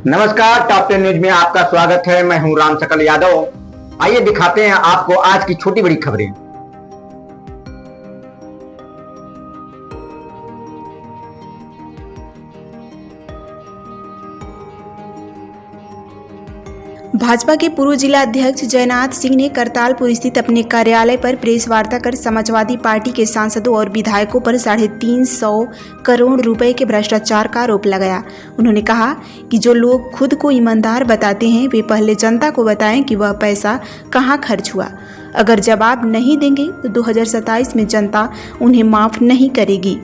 नमस्कार, top 10 news में आपका स्वागत है। मैं हूं राम सकल यादव। आइए दिखाते हैं आपको आज की छोटी बड़ी खबरें। भाजपा के पूर्व जिला अध्यक्ष जयनाथ सिंह ने करतालपुर स्थित अपने कार्यालय पर प्रेस वार्ता कर समाजवादी पार्टी के सांसदों और विधायकों पर 350 करोड़ रुपए के भ्रष्टाचार का आरोप लगाया। उन्होंने कहा कि जो लोग खुद को ईमानदार बताते हैं वे पहले जनता को बताएं कि वह पैसा कहां खर्च हुआ। अगर जवाब नहीं देंगे तो 2027 में जनता उन्हें माफ नहीं करेगी।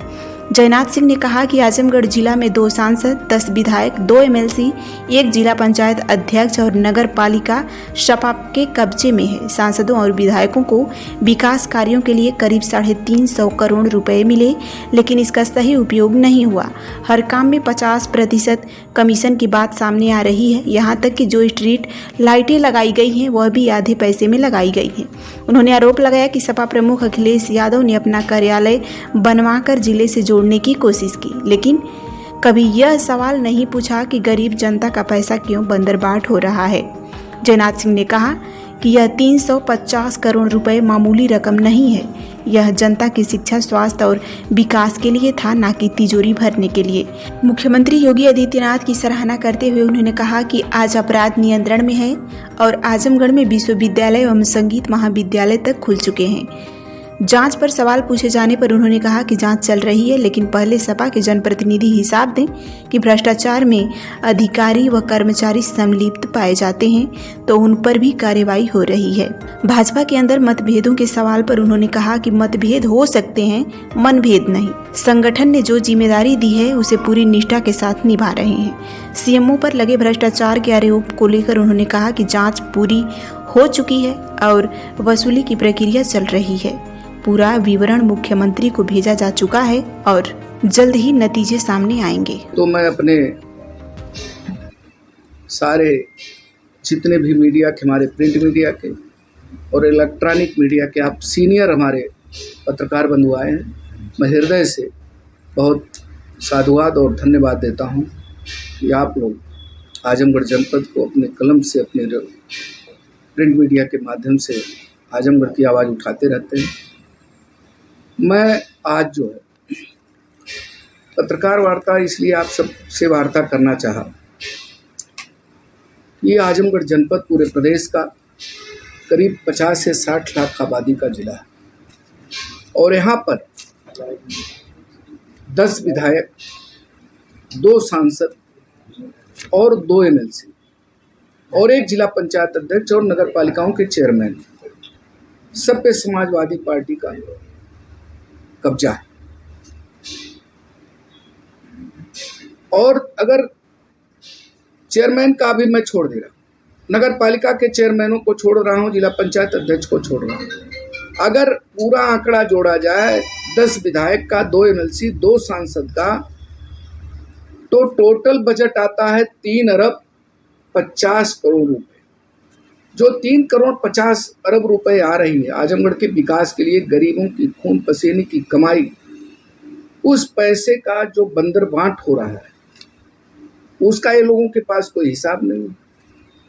जयनाथ सिंह ने कहा कि आजमगढ़ जिला में 2 सांसद, 10 विधायक, 2 एमएलसी, 1 जिला पंचायत अध्यक्ष और नगर पालिका सपा के कब्जे में है। सांसदों और विधायकों को विकास कार्यों के लिए करीब 350 करोड़ रुपए मिले, लेकिन इसका सही उपयोग नहीं हुआ। हर काम में 50% कमीशन की बात सामने आ रही है। यहाँ तक कि जो स्ट्रीट लाइटें लगाई गई हैं वह भी आधे पैसे में लगाई गई हैं। उन्होंने आरोप लगाया कि सपा प्रमुख अखिलेश यादव ने अपना कार्यालय बनवाकर जिले से जोड़ने की कोशिश की, लेकिन कभी यह सवाल नहीं पूछा कि गरीब जनता का पैसा क्यों बंदरबाट हो रहा है। जयनाथ सिंह ने कहा कि यह 350 करोड़ रुपए मामूली रकम नहीं है। यह जनता की शिक्षा, स्वास्थ्य और विकास के लिए था, न कि तिजोरी भरने के लिए। मुख्यमंत्री योगी आदित्यनाथ की सराहना करते हुए उन्होंने कहा कि आज अपराध नियंत्रण में है और आजमगढ़ में विश्वविद्यालय एवं संगीत महाविद्यालय तक खुल चुके हैं। जांच पर सवाल पूछे जाने पर उन्होंने कहा कि जांच चल रही है, लेकिन पहले सपा के जनप्रतिनिधि हिसाब दें कि भ्रष्टाचार में अधिकारी व कर्मचारी संलिप्त पाए जाते हैं तो उन पर भी कार्रवाई हो रही है। भाजपा के अंदर मतभेदों के सवाल पर उन्होंने कहा कि मतभेद हो सकते हैं, मनभेद नहीं। संगठन ने जो जिम्मेदारी दी है उसे पूरी निष्ठा के साथ निभा रहे हैं। सीएमओ पर लगे भ्रष्टाचार के आरोप को लेकर उन्होंने कहा कि जाँच पूरी हो चुकी है और वसूली की प्रक्रिया चल रही है। पूरा विवरण मुख्यमंत्री को भेजा जा चुका है और जल्द ही नतीजे सामने आएंगे। तो मैं अपने सारे जितने भी मीडिया के, हमारे प्रिंट मीडिया के और इलेक्ट्रॉनिक मीडिया के आप सीनियर हमारे पत्रकार बंधु आए हैं, मैं हृदय से बहुत साधुवाद और धन्यवाद देता हूं कि आप लोग आजमगढ़ जनपद को अपने कलम से, अपने प्रिंट मीडिया के माध्यम से आजमगढ़ की आवाज़ उठाते रहते हैं। मैं आज जो है पत्रकार वार्ता इसलिए आप सब से वार्ता करना चाहा। ये आजमगढ़ जनपद पूरे प्रदेश का करीब 50 से 60 लाख आबादी का जिला है और यहाँ पर 10 विधायक, 2 सांसद और 2 एमएलसी और 1 जिला पंचायत अध्यक्ष और नगर पालिकाओं के चेयरमैन, सब पे समाजवादी पार्टी का कब्जा है। और अगर चेयरमैन का भी मैं छोड़ दे रहा हूं, नगर पालिका के चेयरमैनों को छोड़ रहा हूं, जिला पंचायत अध्यक्ष को छोड़ रहा हूं, अगर पूरा आंकड़ा जोड़ा जाए 10 विधायक का, 2 एमएलसी, 2 सांसद का, तो टोटल बजट आता है 3 अरब 50 करोड़ रुपए। जो 3 करोड़ 50 अरब रुपए आ रही है आजमगढ़ के विकास के लिए, गरीबों की खून पसीने की कमाई, उस पैसे का जो बंदरबांट हो रहा है उसका ये लोगों के पास कोई हिसाब नहीं है।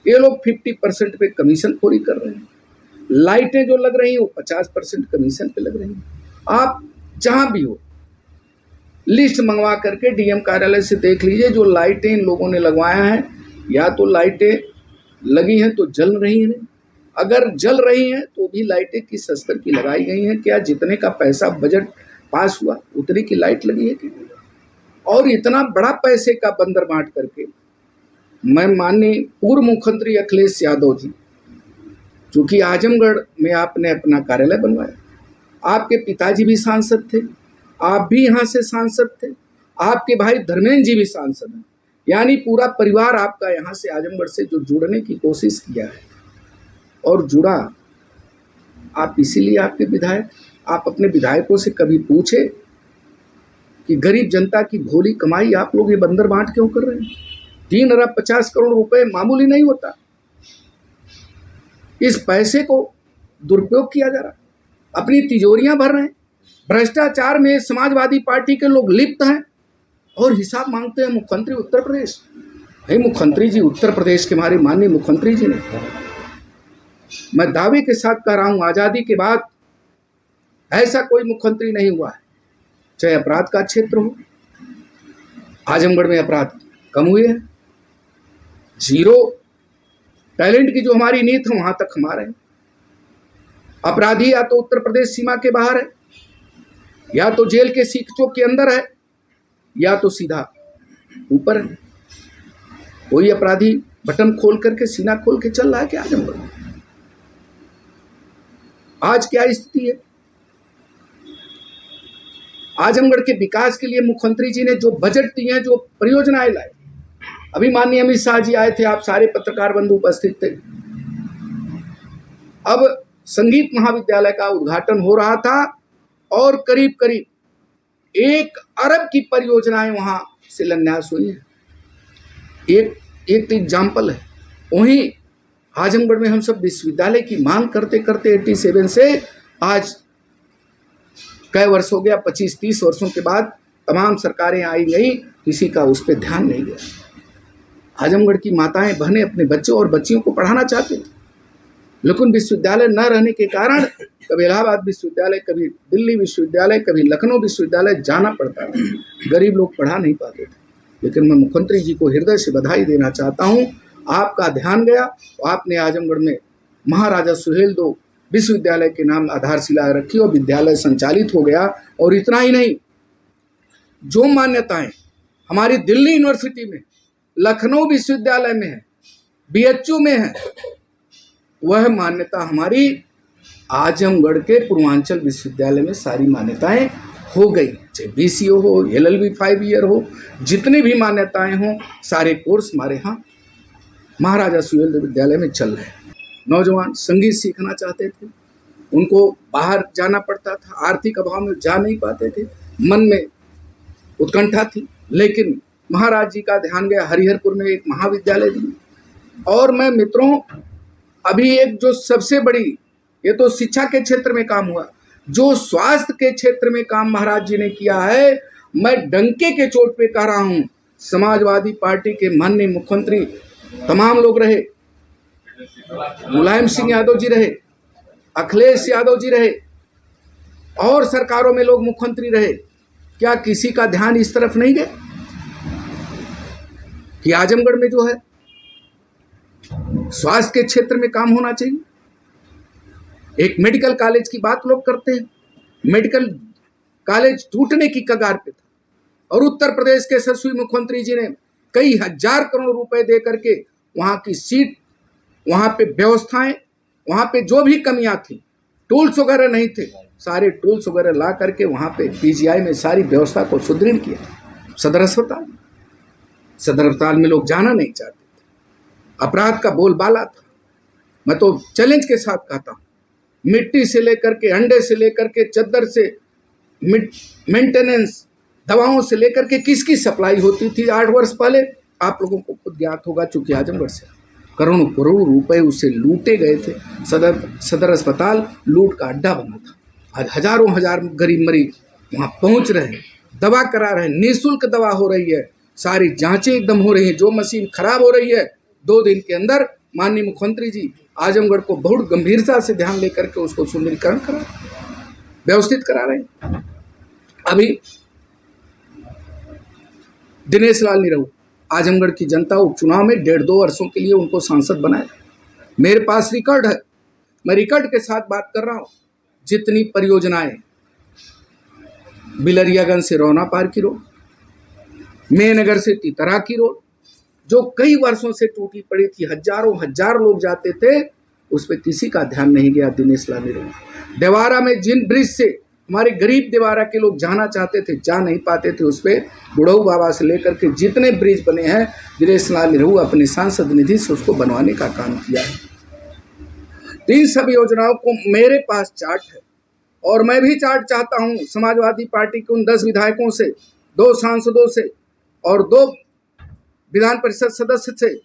ये लोग 50% पे कमीशन खोरी कर रहे हैं। लाइटें जो लग रही हैं वो 50% कमीशन पे लग रही हैं। आप जहां भी हो लिस्ट मंगवा करके डीएम कार्यालय से देख लीजिए, जो लाइटें इन लोगों ने लगवाया है, या तो लाइटें लगी हैं तो जल रही हैं, अगर जल रही हैं तो भी लाइटें किस स्तर की लगाई गई हैं, क्या जितने का पैसा बजट पास हुआ उतने की लाइट लगी है क्या? और इतना बड़ा पैसे का बंदरबांट करके मैं माननीय पूर्व मुख्यमंत्री अखिलेश यादव जी, चूँकि आजमगढ़ में आपने अपना कार्यालय बनवाया, आपके पिताजी भी सांसद थे, आप भी यहाँ से सांसद थे, आपके भाई धर्मेंद्र जी भी सांसद हैं, यानी पूरा परिवार आपका यहाँ से आजमगढ़ से जो जुड़ने की कोशिश किया है और जुड़ा, आप इसीलिए आपके विधायक, आप अपने विधायकों से कभी पूछे कि गरीब जनता की भोली कमाई आप लोग ये बंदरबांट क्यों कर रहे हैं? 3 अरब 50 करोड़ रुपए मामूली नहीं होता। इस पैसे को दुरुपयोग किया जा रहा, अपनी तिजोरियां भर रहे हैं। भ्रष्टाचार में समाजवादी पार्टी के लोग लिप्त हैं और हिसाब मांगते हैं मुख्यमंत्री उत्तर प्रदेश। नहीं, मुख्यमंत्री जी, उत्तर प्रदेश के हमारे माननीय मुख्यमंत्री जी ने, मैं दावे के साथ कह रहा हूं, आजादी के बाद ऐसा कोई मुख्यमंत्री नहीं हुआ है, चाहे अपराध का क्षेत्र हो। आजमगढ़ में अपराध कम हुए हैं, जीरो टैलेंट की जो हमारी नीति है वहां तक हमारे हैं। अपराधी या तो उत्तर प्रदेश सीमा के बाहर है, या तो जेल के सीख चौक के अंदर है, या तो सीधा ऊपर है। कोई अपराधी बटन खोल करके सीना खोल के चल रहा है क्या आजमगढ़ में? आज क्या स्थिति है? आजमगढ़ के विकास के लिए मुख्यमंत्री जी ने जो बजट दिए हैं, जो परियोजनाएं लाई, अभी माननीय अमित शाह जी आए थे, आप सारे पत्रकार बंधु उपस्थित थे। अब संगीत महाविद्यालय का उद्घाटन हो रहा था और करीब करीब 1 अरब की परियोजनाएं वहां शिलान्यास हुई है। एक एग्जाम्पल है। वहीं आजमगढ़ में हम सब विश्वविद्यालय की मांग करते करते 87 से आज कई वर्ष हो गया, 25-30 वर्षों के बाद तमाम सरकारें आई गई, किसी का उस पर ध्यान नहीं गया। आजमगढ़ की माताएं बहनें अपने बच्चों और बच्चियों को पढ़ाना चाहते थे, लेकिन विश्वविद्यालय न रहने के कारण कभी इलाहाबाद विश्वविद्यालय, कभी दिल्ली विश्वविद्यालय, कभी लखनऊ विश्वविद्यालय जाना पड़ता था। गरीब लोग पढ़ा नहीं पाते थे। लेकिन मैं मुख्यमंत्री जी को हृदय से बधाई देना चाहता हूं, आपका ध्यान गया तो आपने आजमगढ़ में महाराजा सुहेलदेव विश्वविद्यालय के नाम आधारशिला रखी और विद्यालय संचालित हो गया। और इतना ही नहीं, जो मान्यताएं हमारी दिल्ली यूनिवर्सिटी में, लखनऊ विश्वविद्यालय में है, BHU में है, वह मान्यता हमारी आजमगढ़ के पूर्वांचल विश्वविद्यालय में सारी मान्यताएं हो गई। चाहे BCO हो, LLB 5 ईयर हो, जितनी भी मान्यताएं हों, सारे कोर्स हमारे यहाँ महाराजा सुहेलदेव विद्यालय में चल रहे हैं। नौजवान संगीत सीखना चाहते थे, उनको बाहर जाना पड़ता था, आर्थिक अभाव में जा नहीं पाते थे, मन में उत्कंठा थी, लेकिन महाराज जी का ध्यान गया, हरिहरपुर में एक महाविद्यालय दी। और मैं मित्रों, अभी एक जो सबसे बड़ी, ये तो शिक्षा के क्षेत्र में काम हुआ, जो स्वास्थ्य के क्षेत्र में काम महाराज जी ने किया है, मैं डंके के चोट पे कह रहा हूं, समाजवादी पार्टी के माननीय मुख्यमंत्री तमाम लोग रहे, मुलायम सिंह यादव जी रहे, अखिलेश यादव जी रहे, और सरकारों में लोग मुख्यमंत्री रहे, क्या किसी का ध्यान इस तरफ नहीं गया कि आजमगढ़ में जो है स्वास्थ्य के क्षेत्र में काम होना चाहिए? एक मेडिकल कॉलेज की बात लोग करते हैं, मेडिकल कॉलेज टूटने की कगार पे था, और उत्तर प्रदेश के यशस्वी मुख्यमंत्री जी ने कई हजार करोड़ रुपए दे करके वहां की सीट, वहां पे व्यवस्थाएं, वहां पे जो भी कमियां थी, टूल्स वगैरह नहीं थे, सारे टूल्स वगैरह ला करके वहां पे PGI में सारी व्यवस्था को सुदृढ़ किया। सदर अस्पताल में लोग जाना नहीं चाहते थे, अपराध का बोलबाला था। मैं तो चैलेंज के साथ कहता हूँ, मिट्टी से लेकर के, अंडे से लेकर के, चद्दर से, मेंटेनेंस, दवाओं से लेकर के किसकी सप्लाई होती थी 8 वर्ष पहले, आप लोगों को खुद ज्ञात होगा, चूंकि आजमगढ़ से करोड़ों करोड़ रुपए उससे लूटे गए थे। सदर अस्पताल लूट का अड्डा बना था। आज हजारों हजार गरीब मरीज वहाँ पहुँच रहे हैं, दवा करा रहे हैं, निःशुल्क दवा हो रही है, सारी जांचें एकदम हो रही हैं। जो मशीन खराब हो रही है, 2 दिन के अंदर माननीय मुख्यमंत्री जी आजमगढ़ को बहुत गंभीरता से ध्यान लेकर के उसको सुंदरीकरण करा, व्यवस्थित करा रहे हैं। अभी दिनेश लाल निरहू, आजमगढ़ की जनता उपचुनाव में 1.5-2 वर्षों के लिए उनको सांसद बनाया। मेरे पास रिकॉर्ड है, मैं रिकॉर्ड के साथ बात कर रहा हूँ। जितनी परियोजनाएं, बिलरियागंज से रौना पार की रोड, मेनगर से तितरा की रोड, जो कई वर्षों से टूटी पड़ी थी, हजार लोग जाते थे, उस पर किसी का ध्यान नहीं गया। दिनेश लाल निरहू। देवारा में जिन ब्रिज से हमारे गरीब देवारा के लोग जाना चाहते थे, जा नहीं पाते थे, उस पर बुढ़ऊ बाबा से लेकर के जितने ब्रिज बने हैं, दिनेश लाल निरहू अपनी सांसद निधि से उसको बनवाने का काम किया है। इन सब योजनाओं को मेरे पास चार्ट है, और मैं भी चार्ट चाहता हूं समाजवादी पार्टी के उन 10 विधायकों से, 2 सांसदों से और 2 विधान परिषद सदस्य से।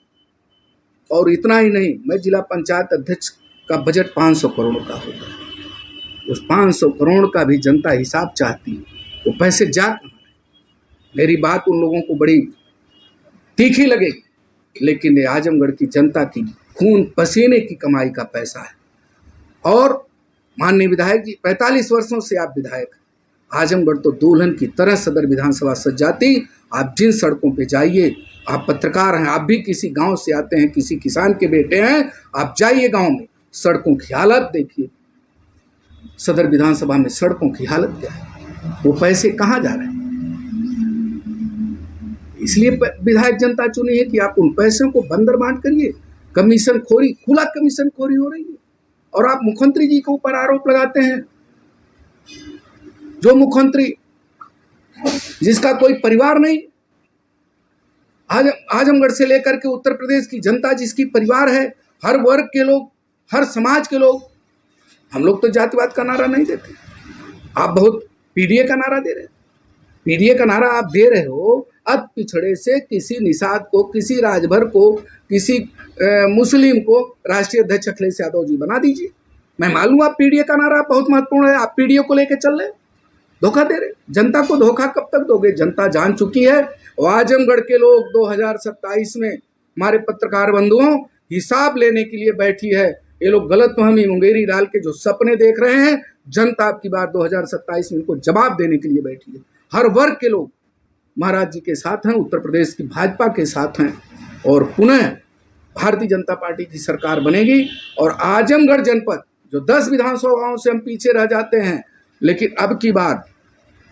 और इतना ही नहीं, मैं जिला पंचायत अध्यक्ष का बजट 500 करोड़ का होता है, उस 500 करोड़ का भी जनता हिसाब चाहती है, वो पैसे जा कहाँ रहे। मेरी बात उन लोगों को बड़ी तीखी लगेगी, लेकिन ये आजमगढ़ की जनता की खून पसीने की कमाई का पैसा है। और माननीय विधायक जी, 45 वर्षों से आप विधायक, आजमगढ़ तो दुल्हन की तरह सदर विधानसभा सज जाती। आप जिन सड़कों पे जाइए, आप पत्रकार हैं, आप भी किसी गांव से आते हैं, किसी किसान के बेटे हैं, आप जाइए गांव में, सड़कों की हालत देखिए। सदर विधानसभा में सड़कों की हालत क्या है? वो पैसे कहाँ जा रहे हैं? इसलिए विधायक जनता चुनी है कि आप उन पैसों को बंदर बांट करिए। कमीशन खोरी, खुला कमीशन खोरी हो रही है। और आप मुख्यमंत्री जी के ऊपर आरोप लगाते हैं। जो मुख्यमंत्री जिसका कोई परिवार नहीं, आजमगढ़ से लेकर के उत्तर प्रदेश की जनता जिसकी परिवार है, हर वर्ग के लोग, हर समाज के लोग। हम लोग तो जातिवाद का नारा नहीं देते, आप बहुत पीडीए का नारा दे रहे हैं। पीडीए का नारा आप दे रहे हो, अब पिछड़े से किसी निषाद को, किसी राजभर को, किसी मुस्लिम को राष्ट्रीय अध्यक्ष अखिलेश यादव जी बना दीजिए। मैं मालूम आप पीडीए का नारा बहुत महत्वपूर्ण है, आप पीडीए को लेकर चल रहे, धोखा दे रहे। जनता को धोखा कब तक दोगे? जनता जान चुकी है। और आजमगढ़ के लोग 2027 में हमारे पत्रकार बंधुओं हिसाब लेने के लिए बैठी है। ये लोग गलतफहमी मुंगेरी डाल के जो सपने देख रहे हैं, जनता आपकी बार 2027 में इनको जवाब देने के लिए बैठी है। हर वर्ग के लोग महाराज जी के साथ हैं, उत्तर प्रदेश की भाजपा के साथ हैं, और पुनः भारतीय जनता पार्टी की सरकार बनेगी। और आजमगढ़ जनपद जो 10 विधानसभाओं से हम पीछे रह जाते हैं, लेकिन अब की बार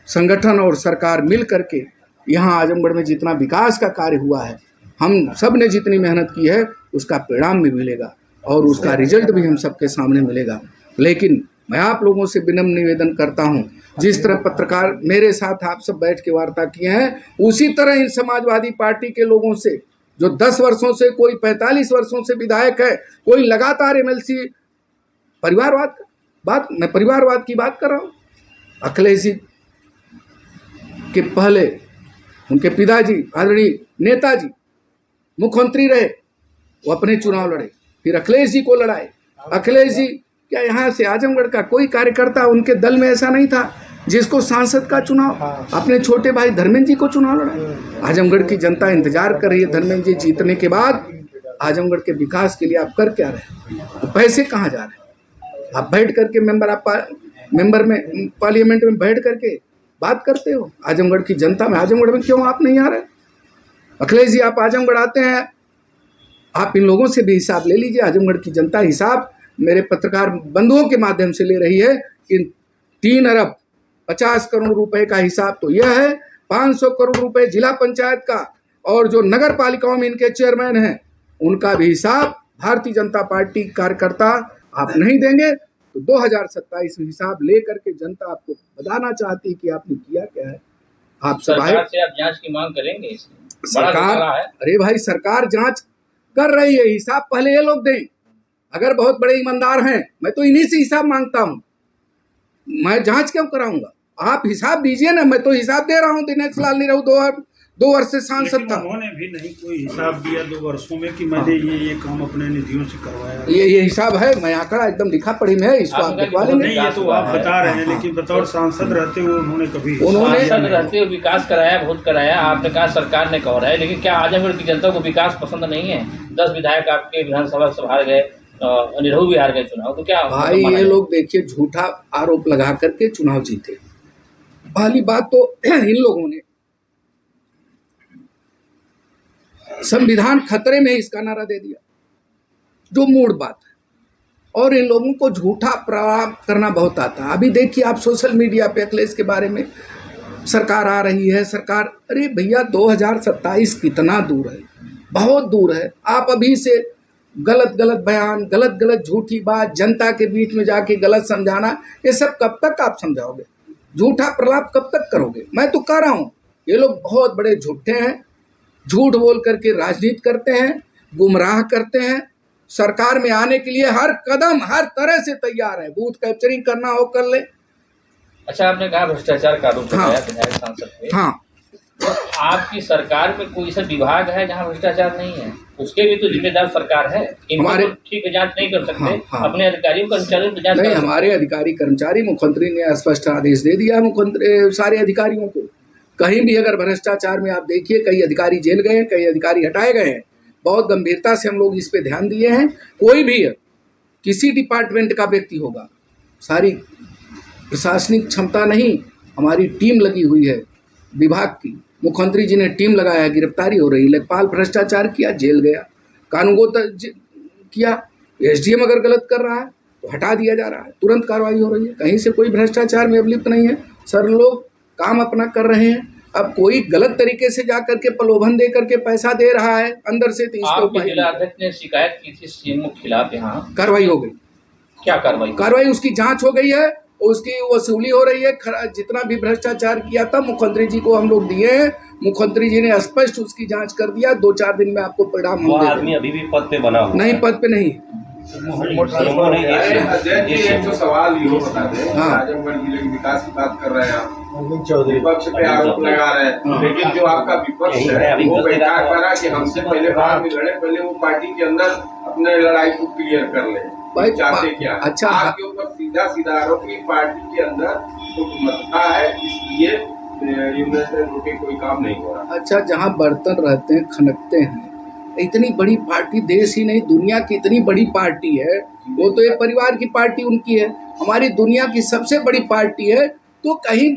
संगठन और सरकार मिल करके यहाँ आजमगढ़ में जितना विकास का कार्य हुआ है, हम सब ने जितनी मेहनत की है, उसका परिणाम भी मिलेगा और उसका रिजल्ट भी हम सबके सामने मिलेगा। लेकिन मैं आप लोगों से विनम्र निवेदन करता हूं, जिस तरह पत्रकार मेरे साथ आप सब बैठ के वार्ता किए हैं, उसी तरह इन समाजवादी पार्टी के लोगों से जो 10 वर्षों से, कोई 45 वर्षों से विधायक है, कोई लगातार एमएलसी, परिवारवाद बात, मैं परिवारवाद की बात कर रहा हूँ। अखिलेश जी के पहले उनके पिताजी आदरणीय नेताजी मुख्यमंत्री रहे, वो अपने चुनाव लड़े, फिर अखिलेश जी को लड़ाए। अखिलेश जी क्या यहाँ से आजमगढ़ का कोई कार्यकर्ता उनके दल में ऐसा नहीं था जिसको सांसद का चुनाव, अपने छोटे भाई धर्मेंद्र जी को चुनाव लड़ा। आजमगढ़ की जनता इंतजार कर रही है धर्मेंद्र जी जीतने के बाद आजमगढ़ के विकास के लिए आप कर क्या रहे हैं? तो पैसे कहाँ जा रहे हैं? आप बैठ करके मेंबर में पार्लियामेंट में बैठ करके बात करते हो आजमगढ़ की जनता में। आजमगढ़ में क्यों आप नहीं आ रहे? अखिलेश जी आप आजमगढ़ आते हैं, आप इन लोगों से भी हिसाब ले लीजिए। आजमगढ़ की जनता हिसाब मेरे पत्रकार बंधुओं के माध्यम से ले रही है कि 3 अरब 50 करोड़ रुपए का हिसाब तो यह है, 500 करोड़ रुपए जिला पंचायत का, और जो नगर पालिकाओं में इनके चेयरमैन हैं उनका भी हिसाब भारतीय जनता पार्टी कार्यकर्ता आप नहीं देंगे। तो 2027 में हिसाब ले करके जनता आपको बताना चाहती है कि आपने किया क्या है। आप सब आए से आप जांच की मांग करेंगे? सरकार, अरे भाई सरकार जांच कर रही है, हिसाब पहले ये लोग दें। अगर बहुत बड़े ईमानदार हैं, मैं तो इन्हीं से हिसाब मांगता हूं, मैं जांच क्यों कराऊंगा? आप हिसाब दीजिए ना, मैं तो हिसाब दे रहा हूं। दिनेश लाल नहीं रहूं, 2 वर्ष से सांसद था, उन्होंने भी नहीं कोई हिसाब दिया 2 वर्षों में कि मैंने ये काम अपने निधियों से करवाया। ये हिसाब है, मैं आंकड़ा एकदम लिखा पढ़ी में है, इसको आप दिखवा लेंगे। नहीं, ये तो आप बता रहे हैं, लेकिन बतौर सांसद रहते हुए उन्होंने कभी सांसद रहते हुए विकास कराया, बहुत कराया। आपने कहा सरकार ने कहा है, लेकिन क्या आजमगढ़ की जनता को विकास पसंद नहीं है? 10 विधायक आपके विधानसभा से हार गए, निरहू भी हार गए चुनाव, तो क्या भाई ये लोग देखिए झूठा आरोप लगा करके चुनाव जीते। पहली बात तो इन लोगों ने संविधान खतरे में इसका नारा दे दिया, जो मूड बात है। और इन लोगों को झूठा प्रभाव करना बहुत आता है। अभी देखिए आप सोशल मीडिया पे अखिलेश के बारे में सरकार आ रही है, सरकार, अरे भैया 2027 कितना दूर है, बहुत दूर है। आप अभी से गलत बयान, गलत झूठी बात, जनता के बीच में जाके गलत समझाना, ये सब कब तक आप समझाओगे? झूठा प्रलाप कब तक करोगे? मैं तो कह रहा हूँ ये लोग बहुत बड़े झूठे हैं, झूठ बोल करके राजनीति करते हैं, गुमराह करते हैं। सरकार में आने के लिए हर कदम हर तरह से तैयार है, बूथ कैप्चरिंग करना हो कर ले। अच्छा, आपने कहा भ्रष्टाचार का आरोप लगाया विधायक सांसद पे। हाँ, तो आपकी सरकार में कोई ऐसा विभाग है जहां भ्रष्टाचार नहीं है? उसके भी तो जिम्मेदार सरकार है। हमारे ठीक है, जांच नहीं कर सकते। हाँ। अपने अधिकारियों कर्मचारियों को जांच नहीं, हमारे अधिकारी कर्मचारी, मुख्यमंत्री ने स्पष्ट आदेश दे दिया मुख्यमंत्री सारे अधिकारियों को, कहीं भी अगर भ्रष्टाचार में आप देखिए, कई अधिकारी जेल गए हैं, कई अधिकारी हटाए गए हैं। बहुत गंभीरता से हम लोग इस पे ध्यान दिए हैं। कोई भी है, किसी डिपार्टमेंट का व्यक्ति होगा, सारी प्रशासनिक क्षमता नहीं, हमारी टीम लगी हुई है विभाग की, मुख्यमंत्री जी ने टीम लगाया, गिरफ्तारी हो रही है। लेखपाल भ्रष्टाचार किया, जेल गया, कानूनगो किया, एसडीएम अगर गलत कर रहा है तो हटा दिया जा रहा है, तुरंत कार्रवाई हो रही है, कहीं से कोई भ्रष्टाचार में अभिलिप्त नहीं है। सर लोग काम अपना कर रहे हैं। अब कोई गलत तरीके से जा करके प्रलोभन दे करके पैसा दे रहा है अंदर से, तो इसको आपके जिलाध्यक्ष ने शिकायत की थी सीएम के खिलाफ, यहाँ कार्रवाई हो गई। क्या कार्रवाई? कार्रवाई उसकी जांच हो गई है, उसकी वसूली हो रही है। जितना भी भ्रष्टाचार किया था मुख्यमंत्री जी को हम लोग दिए हैं, मुख्यमंत्री जी ने स्पष्ट उसकी जांच कर दिया। 2-4 दिन में आपको परिणाम हम दे देंगे। अभी भी पद पे बना हुआ नहीं, पद पे नहीं। एक सवाल ये बता दें, हाँ। आजमगढ़ जिले के विकास की बात कर रहे हैं आप, विपक्ष पे आरोप लगा रहे हैं, लेकिन जो आपका विपक्ष है वो बैठा करा कि हमसे पहले बाहर में लड़े, पहले वो पार्टी के अंदर अपने लड़ाई को क्लियर कर ले। चाहते क्या? अच्छा, आपके ऊपर सीधा सीधा आरोप की पार्टी के अंदर मतता है, इसलिए यूनियन रोके कोई काम नहीं हो रहा। अच्छा, जहाँ बर्तन रहते हैं, खनकते हैं, इतनी बड़ी पार्टी, देश ही नहीं दुनिया की इतनी बड़ी पार्टी है, वो तो एक परिवार की पार्टी उनकी है, हमारी दुनिया की सबसे बड़ी पार्टी है, तो कहीं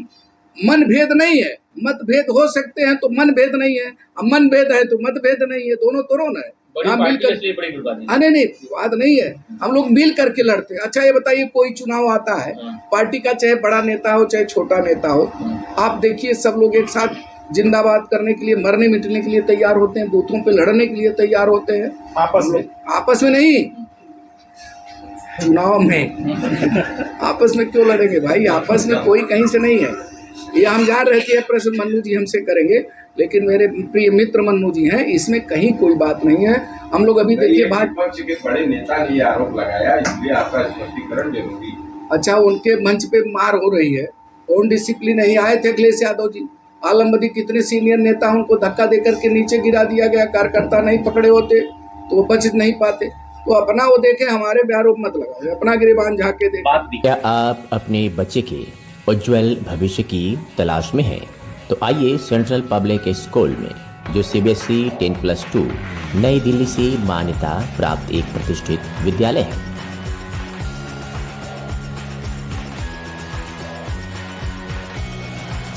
मनभेद नहीं है। मतभेद हो सकते हैं तो मनभेद नहीं है, अब मनभेद है तो मतभेद नहीं है, दोनों तोड़ो है। नहीं, विवाद नहीं है, हम लोग मिल करके लड़ते हैं। अच्छा ये बताइए, कोई चुनाव आता है, पार्टी का चाहे बड़ा नेता हो चाहे छोटा नेता हो, आप देखिए सब लोग एक साथ जिंदाबाद करने के लिए, मरने मिटने के लिए तैयार होते हैं, बूथों पे लड़ने के लिए तैयार होते हैं, आपस में नहीं, चुनाव में आपस में क्यों लड़ेंगे भाई? आपस में कोई कहीं से नहीं है। ये हम जान रहे थे, प्रश्न मन्नू जी हमसे करेंगे, लेकिन मेरे प्रिय मित्र मन्नू जी हैं, इसमें कहीं कोई बात नहीं है। हम लोग अभी देखिए विपक्ष के बड़े नेता ने आरोप लगाया, इसलिए आपका स्पष्टीकरण जरूरी। अच्छा, उनके मंच पे मार हो रही है, कौन डिसिप्लिन नहीं आए थे अखिलेश यादव जी, आलमबदी कितने सीनियर नेता उनको धक्का देकर के नीचे गिरा दिया गया, कार्यकर्ता नहीं पकड़े होते तो वो बच नहीं पाते। तो अपना वो देखे, हमारे पे आरोप मत लगाओ, अपना गिरेबान झाके देखे। क्या आप अपने बच्चे के उज्जवल भविष्य की तलाश में हैं? तो आइए सेंट्रल पब्लिक स्कूल में, जो CBSE 10+2 नई दिल्ली से मान्यता प्राप्त एक प्रतिष्ठित विद्यालय है।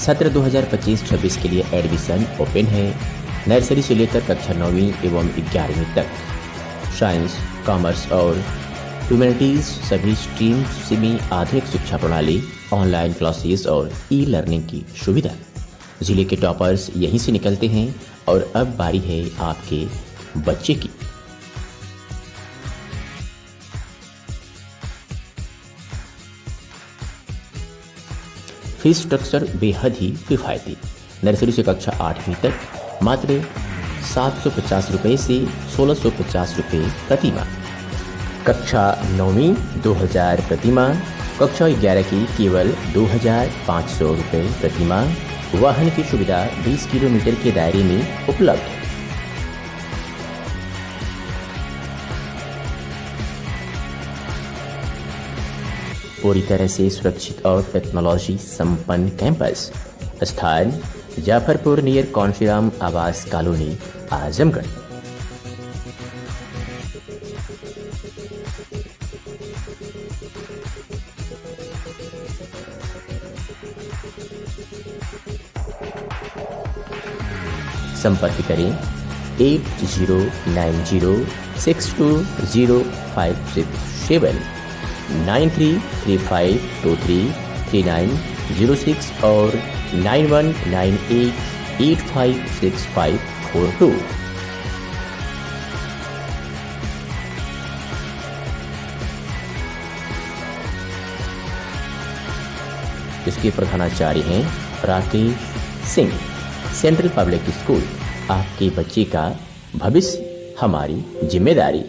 सत्र 2025-26 के लिए एडमिशन ओपन है। नर्सरी से लेकर कक्षा 9वीं एवं 11वीं तक, साइंस, कॉमर्स और ह्यूमैनिटीज सभी स्ट्रीम में आधुनिक शिक्षा प्रणाली, ऑनलाइन क्लासेस और ई-लर्निंग की सुविधा। जिले के टॉपर्स यहीं से निकलते हैं और अब बारी है आपके बच्चे की। फीस स्ट्रक्चर बेहद ही किफायती। नर्सरी से कक्षा 8वीं तक मात्र 750 रुपये से 1650 रुपये प्रति माह। कक्षा 9वीं 2000 प्रति माह। कक्षा 11 की केवल 2500 रुपये प्रति माह। वाहन की सुविधा 20 किलोमीटर के दायरे में उपलब्ध है। पूरी तरह से सुरक्षित और टेक्नोलॉजी संपन्न कैंपस। स्थान जाफरपुर नियर कौनशीराम आवास कॉलोनी, आजमगढ़। संपर्क करें 8090620567 9335233906 और 9198856542। इसके प्रधानाचार्य हैं Rakesh Singh. Central public school, आपके बच्चे का भविष्य हमारी जिम्मेदारी।